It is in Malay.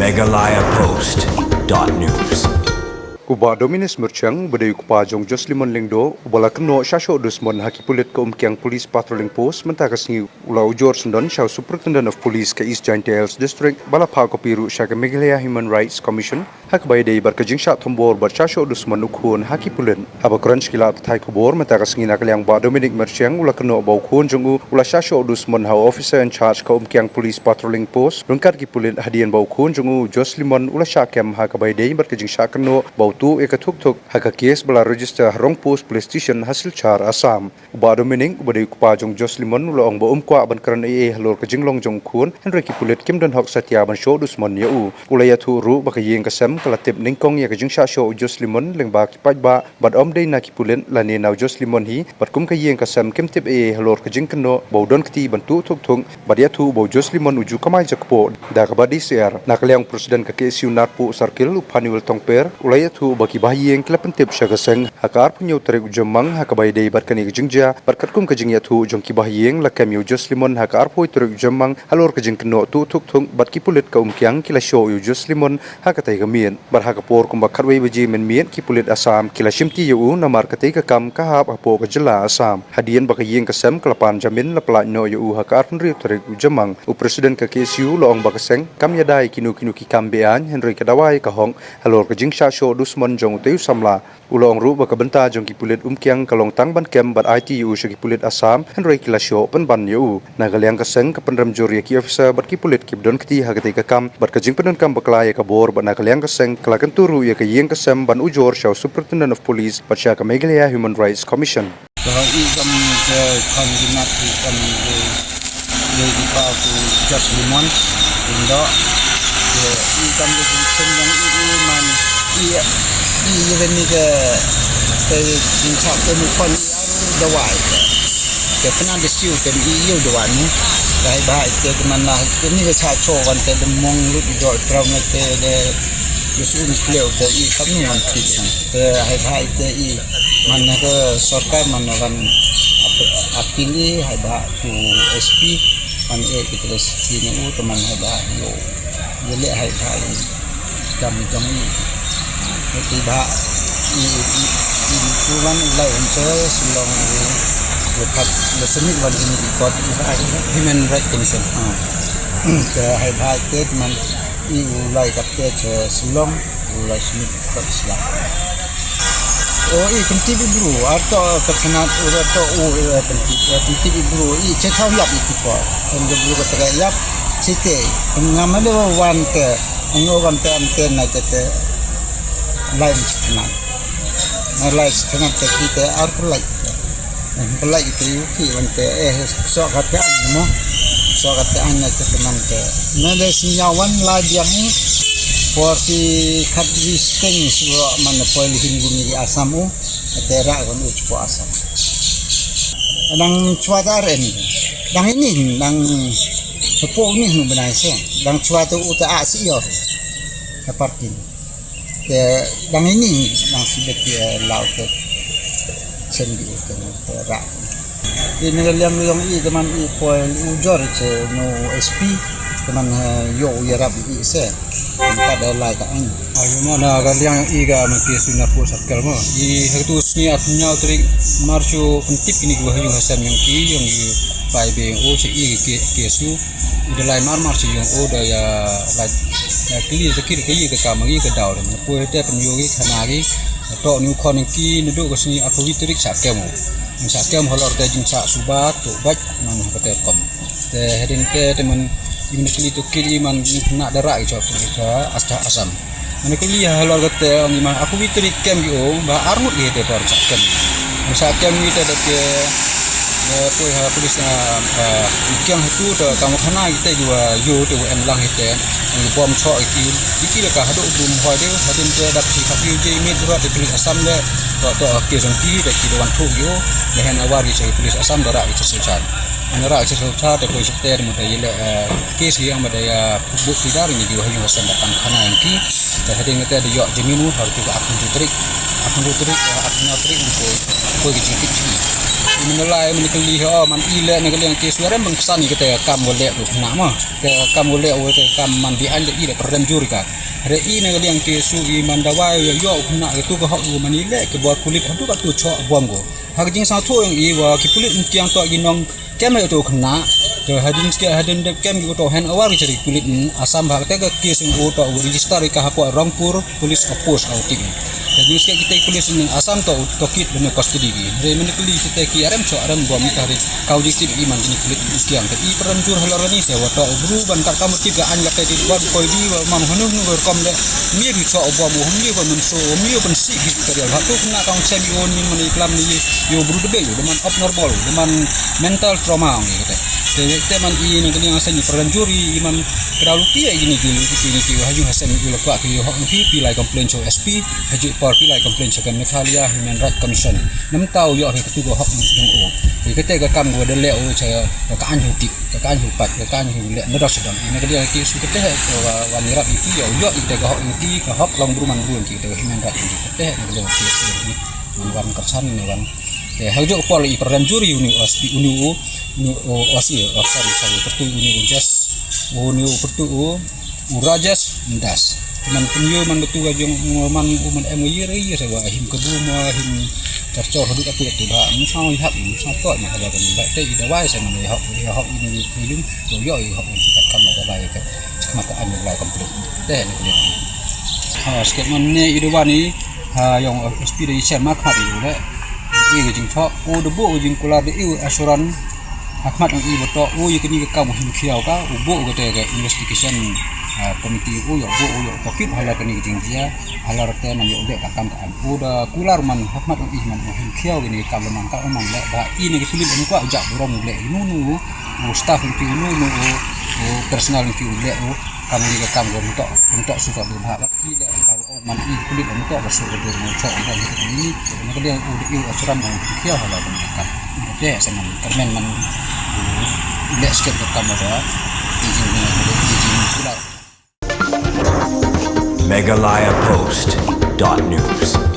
megalayapost.news. Kuba Dominus Merchang berdaya kupa jong Joslimon Lingdo ubala keno syasyo dusmon haki pulit ke umkiang Police Patrolling Post mentakasngi ula ujor sendon syau Superintendent of Police ke East Giant Hills District bala pa kopiru syaka Meghalaya Human Rights Commission hak bayadai berkejing syak tombor bersyasyo dusmon ukhun haki pulit haba kuran skila tatai kubor mentakasngi nakaliang ba Dominic Merchang ula keno bau khun jong ula syasyo dusmon hau officer in charge ke umkiang Police Patrolling Post rungkat ki pulit hadian bau khun jong Joslimon ula syakem hak bayadai berkejing syak keno bau tu eka tuk haka kes bala register Rong Post Police Station hasil char Assam uba Dominic ubadai kupa jong Joslimon ula ong ba kwa ban karan halor ke jinglong jong khun Henry ki pulit kim don hok satya ban show dusmon ya ula ya thu ru ba ka yeng kasam kala tip ningkong ya ka jing sha show Joslimon leng ba ki paj ba bad om dei na ki pulit la ne naw Joslimon hi bat kum ka yeng kasam kim tip halor ke jing keno bau don kti ban tu tuk thung bad ya thu bau Joslimon uju kamai jakpo da ka badi ser nakaliang presiden ka KSU Narpu Circle upaniwal tongper ula ya thu baki bahiyeng kelapan tip syagaseng hakar punya tarik jemang hakabai dei barkani jingja barkat kum kajing yatu jong ki bahiyeng lakam yu Joslimon hakar poi tarik jemang halor kajing keno tu tuk thung bat ki pulit ka umkiang kila show yu Joslimon hakatai gamien bar hakapor kum bakar wei baji men mien ki pulit Assam kila shimti yu namar katai ka kam kahap apo ka jela Assam hadian bakayeng kasem kelapan jamin lapla no yu hakar punri tarik jemang u presiden ka KSU loong bakaseng kam yadai kinu ki kambean Henry kadawai ka hong halor kajing sha show dusmon jong teu samla ulong ru baka benta jong ki pulit umkiang kalong tang ban kem bat ITU shaki pulit Assam Henry kilasyo pen ban yu nagaliang kaseng ka penram juri ki officer bat ki pulit ki don kti hagati ka kam bat ka jing penon kam bakla ya ka bor ban nagaliang kaseng kalakan turu ya ka yeng kasem ban ujor shaw Superintendent of Police bat sya ka Meghalaya Human Rights Commission kalau ikam ke kandidat ikam di pa ku Joslimon indo ikam di sendang ini man iya ini ke insya ke mukon aru dawai ke pernah disiu ke iyo dawai ni dah baik ke mana ini ke caco kan ke demong lu di dol terang ke de usul kleu ke i kami nanti ke hai ke i mana ke sorkai mana kan apili hai ba tu SP man kita sini teman hai ba yo jadi hai jam ni tiba tuan ulai unsur selong dekat leseni wan ini ikut Human Rights Commission ke hai ke teman ulai kapte selong ulai seni ikut Islam penting bro atau kesenat atau penting bro cekau yap itu kok bro kata yap cite ngamal wan ke ngogan te na te lain setengah kita arpulai pelai itu ki wante so kata mo so kata anak teman ke nade senyawan lagi yang porsi kadisteng suara mana poin hinggi Asamu tera kan ucap Asam dang cuaca ini dang ini dang tepung ni benar sih dang cuaca uta asio parking dang ini dang sibat laut sendi terak ini yang teman poin ujor no SP teman yo yarab se pada lai ka an ayo mana kalian iga mati Narpu Circle mo i hatus ni atnya tri marsho pentip ini gua yung hasam yang ki yung pai be o se i kesu ida lai marsho yung o da ya lai kli zakir ke i ka kamagi ka daw ne po te penyogi khanagi to new kon ki nudu ko sini aku vitrik sakemo sakem holor te jing sa subat to baj man ka te kom te hedin te teman ini kali tu kiri man nak darak je apa Assam. Mana kali ya halor kata orang iman aku vitri kem yo ba armut dia te par sakem. Masa kem ni te ke polis ikyang itu te kamu khana kita juga yo te em lang ite bom chok iki le ka hadu bum hoi de hadin te dap si kapi je mi durat te polis Assam de to ke sangki de ki wan thu yo lehen awar ki polis Assam darak ki sesucan. Anara cerita terkait seter muda ile kes yang ada buk tidar ini juga hanya wasan datang khana yang ki terhadap ngete ada yok jeminu harus juga akun trik untuk koi kecil menelai menikeli man ile nekeli yang kesuara mengsani kita kam golek tu nak mah ke kam golek ke kam mandi anja ile perdam juri ka re i nekeli yang kesu i mandawai yo nak itu ke hak manile ke buat kulit tu ka tu chok buam go hak jing sa tu yang i wa ki kulit yang to ginong kem tu kena ke hadin setiap hadin de kem go to hand awar cari kulit asam hak te ke kesu go to register ka hapua Rangpur Police Post outing. Jadi kita tulis ni asam to tokit dengan custody ni. Dari mana kali kita ki aram so aram buat mikari kau dikit iman ini kulit ukiang. Tapi peranjur halar ni saya wato bru ban kat kamu tiga anjak tadi buat koi di mam hanu nu kom de mir so buat mu mi ko men so mi ben si kita dia hatu kena kau semi on ni men iklam ni yo bru de yo dengan abnormal dengan mental trauma ni kita. Jadi teman ini kali yang saya peranjuri iman terlalu tiada ini dulu ini haju hasan dulu pak yo hak ni pilai komplain so SP haju par pilai komplain so kan Meghalaya Human Rights Commission nam tahu yo hari ketua hak yang o jadi kita ke kam gua delek o saya ke anju tip ke anju pat ke anju lek nedak sedang ini kali yang kita kita wanirap itu yo kita ke hak ini ke hak long bruman brun kita Human Rights kita kita ini wan kersan ni wan haju pol i peranjuri uni SP uni sorry pertu uni just uni pertu urajas ndas man penyo man betu gajong man MYR saya him kebu ma him tercor hidup aku tu dah musang hak musang tok ni ada kan baik te ida wai saya man hak ini film yo hak kita kan ada baik ke mata anu lai komplit teh ni sikit man ni ida wani yang SP dari Syam Ahmad itu dah i jing thok o de bo jing kula de i asuran Ahmad ang i beto o yakini ke kamu hiau ka ubo ke te ke investigation komiti o yo tokit hala kani jing dia hala rete man yo de kakam kan o da kular man Ahmad ang i man hiau ini kam man ka man le ba i ne ke tulis ni ko ajak burong le nu o staff ni nu o personal ni le o kami ke kam untuk suka berhak tidak kalau man i kulit untuk masuk ke dalam cok dan ini mereka dia udah asuran yang kia hala kan dia sama kermen man lek sikit ke kamera izin pula Meghalaya Post.news